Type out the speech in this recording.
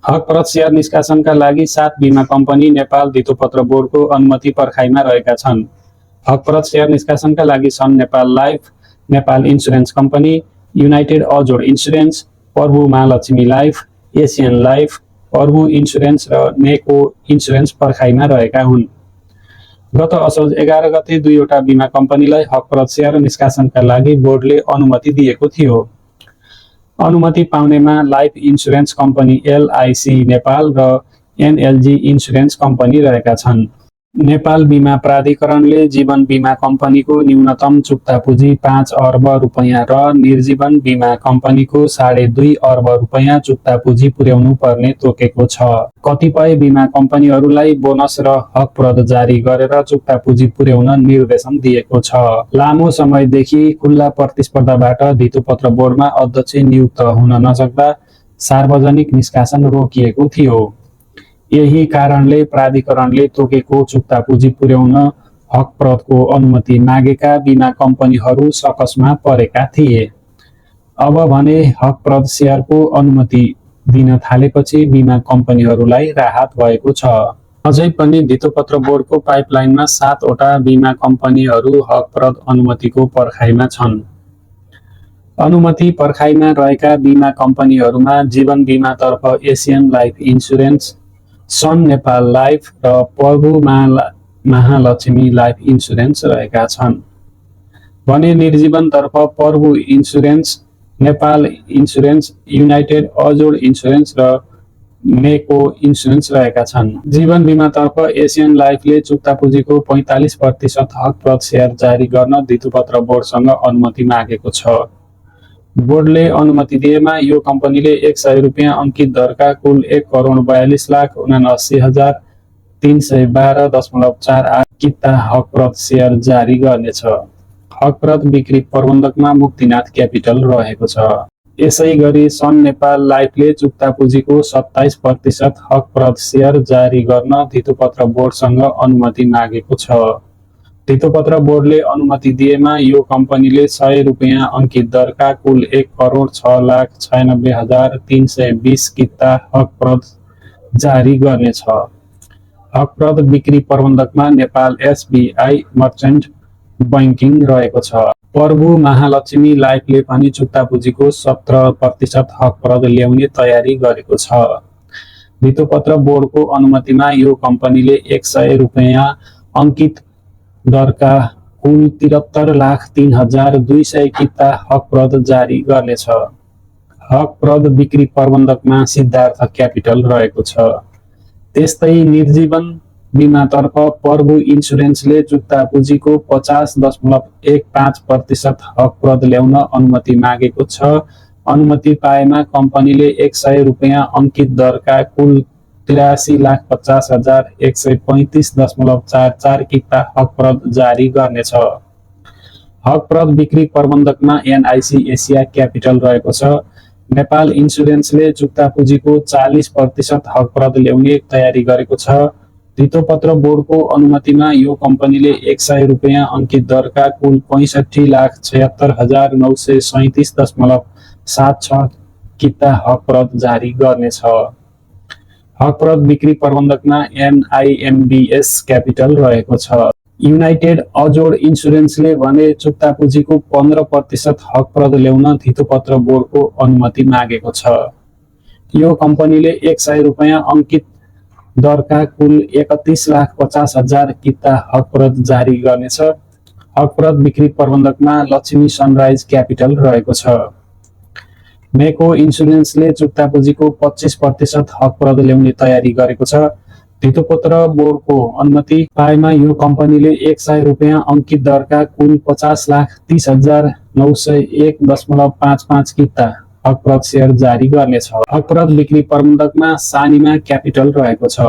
हकप्रद share निष्कासनका लागि 7 बीमा कम्पनी नेपाल धितोपत्र बोर्डको अनुमति पर्खाइमा रहेका छन्। हकप्रद शेयर निष्कासनका लागि छन् Nepal life, Nepal insurance company, united Ajod insurance, Prabhu Mahalaxmi life, Asian life, Prabhu insurance र नेको इन्सुरेन्स पर्खाइमा रहेका हुन्। गत असोज 11 गते 2 वटा बीमा कम्पनीलाई हकप्रद शेयर निष्कासनका लागि बोर्डले अनुमति दिएको थियो। अनुमति पाउनेमा life insurance company LIC Nepal र NLG इन्सुरेन्स कम्पनी रहेका छन्। नेपाल बीमा प्राधिकरणले जीवन बीमा कम्पनीको न्यूनतम चुक्ता पुँजी 5 अर्ब रुपैयाँ र निर्जीवन बीमा कम्पनीको 2.5 अर्ब रुपैयाँ चुक्ता पुँजी पुर्याउनु पर्ने तोकेको छ। कतिपय बीमा कम्पनीहरूलाई बोनस र हकप्रद जारी गरेर चुक्ता पुँजी पुर्याउन निर्देशन दिएको छ। लामो समयदेखि खुल्ला प्रतिस्पर्धाबाट धितोपत्र बोर्डमा अध्यक्ष नियुक्त हुन नसक्दा सार्वजनिक निष्कासन रोकिएको थियो। यही कारणले प्राधिकरणले तोकेको चुक्ता पुँजी पुर्याउन हकप्रदको अनुमति मागेका बीमा कम्पनीहरू सकसमा परेका थिए। अब भने हकप्रद शेयरको अनुमति दिन थालेपछि बीमा कम्पनीहरूलाई राहत भएको छ। अझै पनि धितोपत्र बोर्डको पाइपलाइनमा 7 वटा बीमा कम्पनीहरू हकप्रद अनुमतिको पर्खाइमा छन्। अनुमति पर्खाइमा रहेका बीमा कम्पनीहरूमा जीवन बीमातर्फ एसियन लाइफ इन्सुरेन्स, सन नेपाल लाइफ र प्रभु महालक्ष्मी लाइफ इन्सुरेन्स रहेका छन् भने निर्जीवनतर्फ Prabhu insurance, Nepal insurance, united Ajod insurance र नेको इन्सुरेन्स रहेका छन्। जीवन बीमातर्फ एसियन लाइफले चुक्ता पुँजीको 45% हकप्रद शेयर जारी गर्न धितोपत्र बोर्डसँग अनुमति मागेको छ। बोर्डले अनुमति दिएमा यो कम्पनीले 100 रुपैयाँ अंकित दरका कुल 1,42,79,312.48 किता हकप्रद शेयर जारी गर्नेछ। हकप्रद बिक्री प्रबन्धकमा मुक्तिनाथ क्यापिटल रहेको छ। यसै गरी सन नेपाल लाइफले चुक्ता पुँजीको 27% हकप्रद शेयर जारी गर्न धितोपत्र बोर्डसँग अनुमति मागेको छ। धितोपत्र बोर्डले अनुमति दिएमा यो कम्पनीले 100 रुपैयाँ अंकित दरका कुल 1,06,96,320 किता हकप्रद जारी गर्नेछ। हकप्रद बिक्री प्रबन्धकमा नेपाल SBI मर्चेन्ट बैंकिङ रहेको छ। प्रभु महालक्ष्मी लाइफले पनि चुक्ता पुँजीको 17% हकप्रद ल्याउने तयारी गरेको छ। धितोपत्र बोर्डको अनुमतिमा यो कम्पनीले 100 रुपैयाँ अंकित दरका कुल 73,03,200 किता हकप्रद जारी गर्नेछ। हकप्रद बिक्री प्रबन्धकमा सिद्धार्थ क्यापिटल रहेको छ। त्यस्तै निर्जीवन बीमातर्फ प्रभु इन्सुरेन्सले चुक्ता पुँजीको 50.15% हकप्रद ल्याउन अनुमति मागेको छ। अनुमति पाएमा कम्पनीले 100 रुपैयाँ अंकित दरका कुल 83,50,135.44 किता हकप्रद जारी गर्नेछ। हकप्रद बिक्री प्रबन्धकमा NIC एसिया क्यापिटल रहेको छ। नेपाल इन्सुरेन्सले चुक्ता पुँजीको 40% हकप्रद ल्याउने तयारी गरेको छ। धितोपत्र बोर्डको अनुमतिमा यो कम्पनीले 100 रुपैयाँ अंकित दरका कुल 65,76,937.76 किता हकप्रद जारी गर्नेछ। हकप्रद बिक्री प्रबन्धकमा NIMBS क्यापिटल रहेको छ। युनाइटेड अजोड इन्सुरेन्सले भने चुक्ता पुँजीको 15% हकप्रद ल्याउन धितोपत्र बोर्डको अनुमति मागेको छ। यो कम्पनीले 100 रुपैयाँ अंकित दरका कुल 31,50,000 किता हकप्रद जारी गर्नेछ। हकप्रद बिक्री प्रबन्धकमा लक्ष्मी सनराइज क्यापिटल रहेको छ। नेको इन्सुरेन्सले चुक्ता पुँजीको 25% हकप्रद ल्याउने तयारी गरेको छ। धितोपत्र बोर्डको अनुमति पाएमा यो कम्पनीले 100 रुपैयाँ अंकित दरका कुल 50,30,901.55 किता हकप्रद शेयर जारी गर्नेछ। हकप्रद बिक्री प्रबन्धकमा सानिमा क्यापिटल रहेको छ।